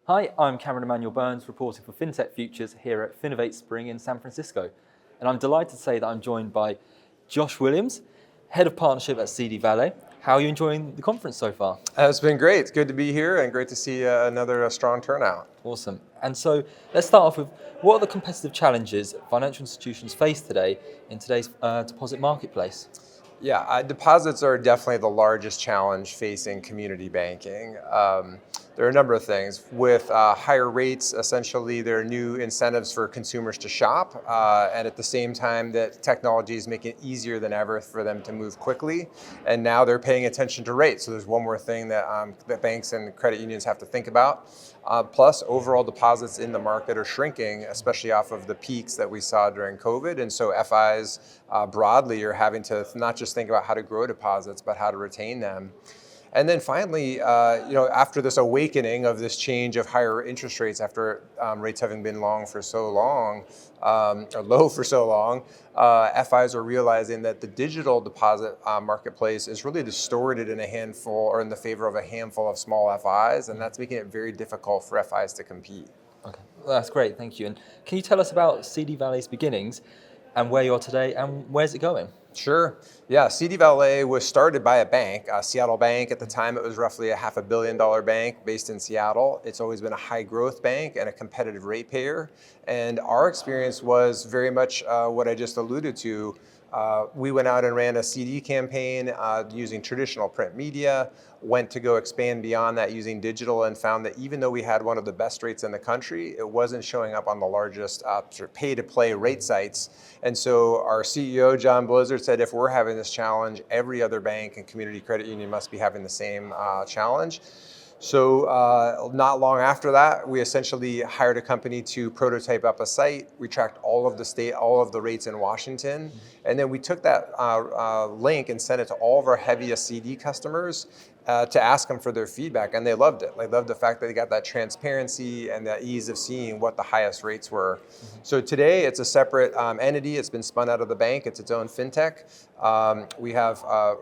Hi, I'm Cameron Emmanuel Burns, reporting for FinTech Futures here at FinovateSpring in San Francisco. And I'm delighted to say that I'm joined by Josh Williams, Head of Partnership at CD Valet. How are you enjoying the conference so far? It's been great. It's good to be here and great to see another strong turnout. Awesome. And so let's start off with, what are the competitive challenges financial institutions face today in today's deposit marketplace? Yeah, deposits are definitely the largest challenge facing community banking. There are a number of things. With higher rates, essentially, there are new incentives for consumers to shop, and at the same time, that technology is making it easier than ever for them to move quickly. And now they're paying attention to rates. So there's one more thing that banks and credit unions have to think about. Plus, overall deposits in the market are shrinking, especially off of the peaks that we saw during COVID. And so FIs broadly are having to not just think about how to grow deposits, but how to retain them. And then finally, after this awakening of this change of higher interest rates, after rates having been low for so long, FIs are realizing that the digital deposit marketplace is really distorted in in the favor of a handful of small FIs, and that's making it very difficult for FIs to compete. Okay, well, that's great, thank you. And can you tell us about CD Valet's beginnings and where you are today and where's it going? Sure. Yeah, CD Valet was started by a bank, Seattle Bank. At the time, it was roughly a $500 million bank based in Seattle. It's always been a high growth bank and a competitive rate payer. And our experience was very much what I just alluded to. We went out and ran a CD campaign using traditional print media, went to go expand beyond that using digital, and found that even though we had one of the best rates in the country, it wasn't showing up on the largest pay-to-play rate sites. And so our CEO, John Blizzard, said if we're having this challenge, every other bank and community credit union must be having the same challenge. So not long after that, we essentially hired a company to prototype up a site. We tracked all of the rates in Washington, and then we took that link and sent it to all of our heaviest CD customers to ask them for their feedback, and they loved it. They loved the fact that they got that transparency and the ease of seeing what the highest rates were. So today, it's a separate entity. It's been spun out of the bank. It's its own fintech. We have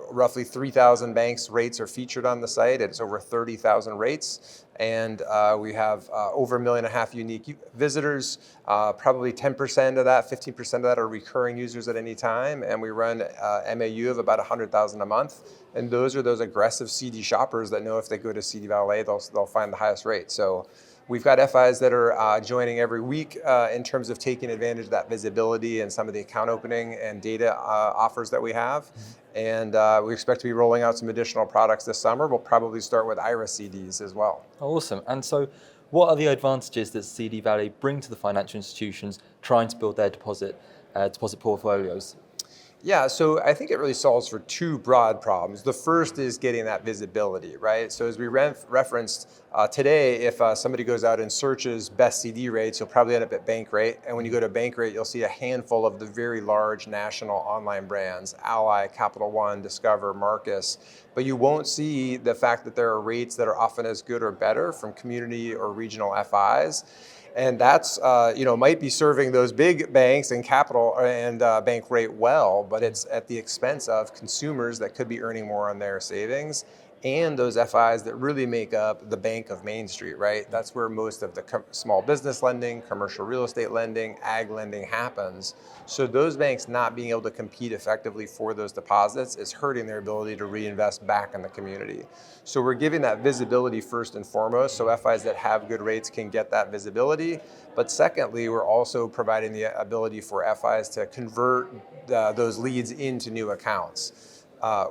roughly 3,000 banks' rates are featured on the site. It's over 30,000 rates. And we have over 1.5 million unique visitors. Probably 10% of that, 15% of that are recurring users at any time. And we run MAU of about 100,000 a month. And those are those aggressive CD shoppers that know if they go to CD Valet, they'll find the highest rate. So we've got FIs that are joining every week in terms of taking advantage of that visibility and some of the account opening and data offers that we have. And we expect to be rolling out some additional products this summer. We'll probably start with Iris CDs as well. Awesome. And so what are the advantages that CD Valet bring to the financial institutions trying to build their deposit portfolios? Yeah, so I think it really solves for two broad problems. The first is getting that visibility, right? So as we referenced today, if somebody goes out and searches best CD rates, you'll probably end up at Bankrate. And when you go to Bankrate, you'll see a handful of the very large national online brands, Ally, Capital One, Discover, Marcus. But you won't see the fact that there are rates that are often as good or better from community or regional FIs. And that's, might be serving those big banks and capital and Bankrate well, but it's at the expense of consumers that could be earning more on their savings and those FIs that really make up the Bank of Main Street, right? That's where most of the small business lending, commercial real estate lending, ag lending happens. So those banks not being able to compete effectively for those deposits is hurting their ability to reinvest back in the community. So we're giving that visibility first and foremost, so FIs that have good rates can get that visibility. But secondly, we're also providing the ability for FIs to convert those leads into new accounts.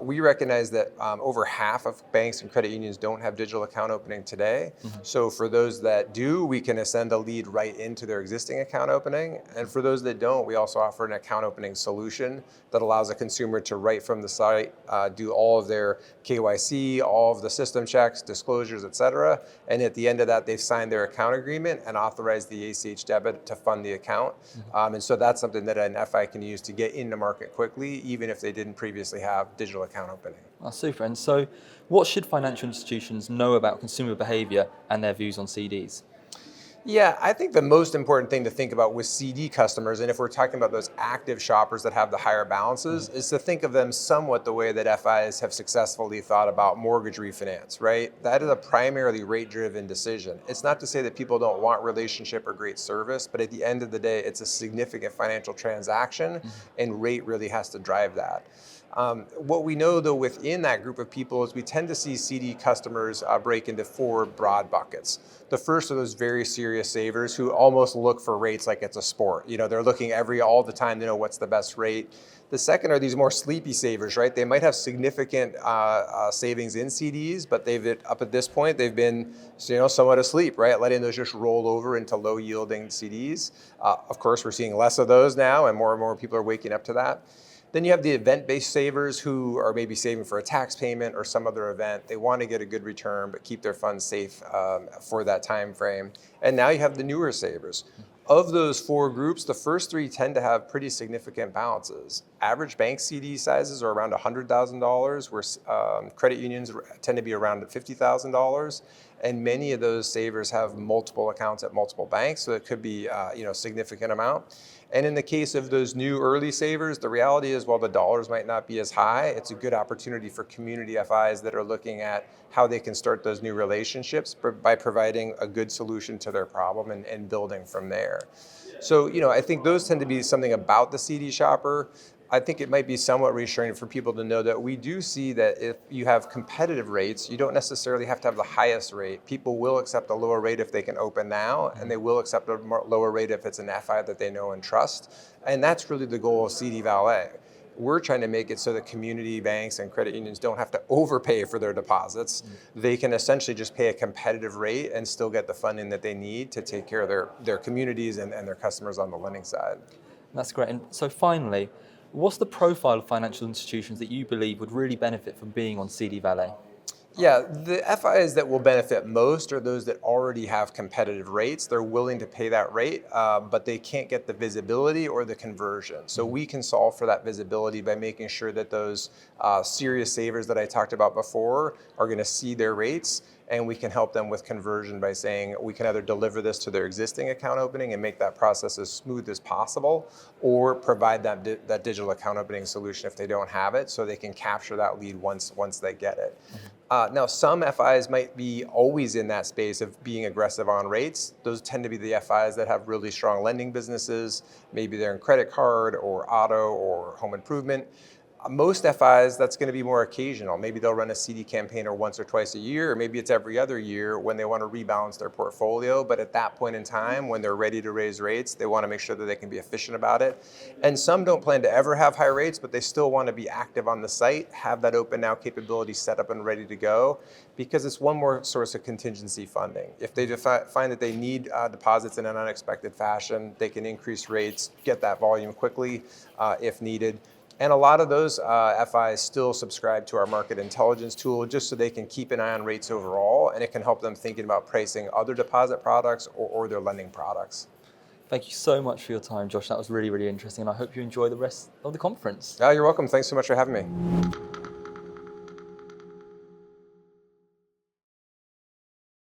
We recognize that over half of banks and credit unions don't have digital account opening today. Mm-hmm. So for those that do, we can send a lead right into their existing account opening. And for those that don't, we also offer an account opening solution that allows a consumer to right from the site, do all of their KYC, all of the system checks, disclosures, et cetera. And at the end of that, they've signed their account agreement and authorized the ACH debit to fund the account. Mm-hmm. And so that's something that an FI can use to get into market quickly, even if they didn't previously have digital account opening. Oh, super. And so what should financial institutions know about consumer behaviour and their views on CDs? Yeah, I think the most important thing to think about with CD customers, and if we're talking about those active shoppers that have the higher balances, is to think of them somewhat the way that FIs have successfully thought about mortgage refinance, right? That is a primarily rate-driven decision. It's not to say that people don't want relationship or great service, but at the end of the day, it's a significant financial transaction, and rate really has to drive that. What we know, though, within that group of people is we tend to see CD customers break into four broad buckets. The first are those very serious savers who almost look for rates like it's a sport. They're looking all the time to know what's the best rate. The second are these more sleepy savers, right? They might have significant savings in CDs, but up at this point, they've been somewhat asleep, right? Letting those just roll over into low yielding CDs. Of course, we're seeing less of those now, and more people are waking up to that. Then you have the event-based savers who are maybe saving for a tax payment or some other event. They want to get a good return, but keep their funds safe for that time frame. And now you have the newer savers. Of those four groups, the first three tend to have pretty significant balances. Average bank CD sizes are around $100,000, where credit unions tend to be around $50,000. And many of those savers have multiple accounts at multiple banks, so it could be a significant amount. And in the case of those new early savers, the reality is while the dollars might not be as high, it's a good opportunity for community FIs that are looking at how they can start those new relationships by providing a good solution to their problem and building from there. So, I think those tend to be something about the CD shopper. I think it might be somewhat reassuring for people to know that we do see that if you have competitive rates, you don't necessarily have to have the highest rate. People will accept a lower rate if they can open now, and they will accept a lower rate if it's an FI that they know and trust. And that's really the goal of CD Valet. We're trying to make it so that community banks and credit unions don't have to overpay for their deposits. They can essentially just pay a competitive rate and still get the funding that they need to take care of their communities and their customers on the lending side. That's great. And so finally, what's the profile of financial institutions that you believe would really benefit from being on CD Valet? Yeah, the FIs that will benefit most are those that already have competitive rates. They're willing to pay that rate, but they can't get the visibility or the conversion. So we can solve for that visibility by making sure that those serious savers that I talked about before are going to see their rates, and we can help them with conversion by saying we can either deliver this to their existing account opening and make that process as smooth as possible, or provide that digital account opening solution if they don't have it, so they can capture that lead once they get it. Now, some FIs might be always in that space of being aggressive on rates. Those tend to be the FIs that have really strong lending businesses. Maybe they're in credit card or auto or home improvement. Most FIs, that's going to be more occasional. Maybe they'll run a CD campaign once or twice a year, or maybe it's every other year when they want to rebalance their portfolio. But at that point in time, when they're ready to raise rates, they want to make sure that they can be efficient about it. And some don't plan to ever have high rates, but they still want to be active on the site, have that open now capability set up and ready to go, because it's one more source of contingency funding. If they find that they need deposits in an unexpected fashion, they can increase rates, get that volume quickly if needed. And a lot of those FIs still subscribe to our market intelligence tool just so they can keep an eye on rates overall, and it can help them thinking about pricing other deposit products or their lending products. Thank you so much for your time, Josh. That was really, really interesting, and I hope you enjoy the rest of the conference. You're welcome. Thanks so much for having me.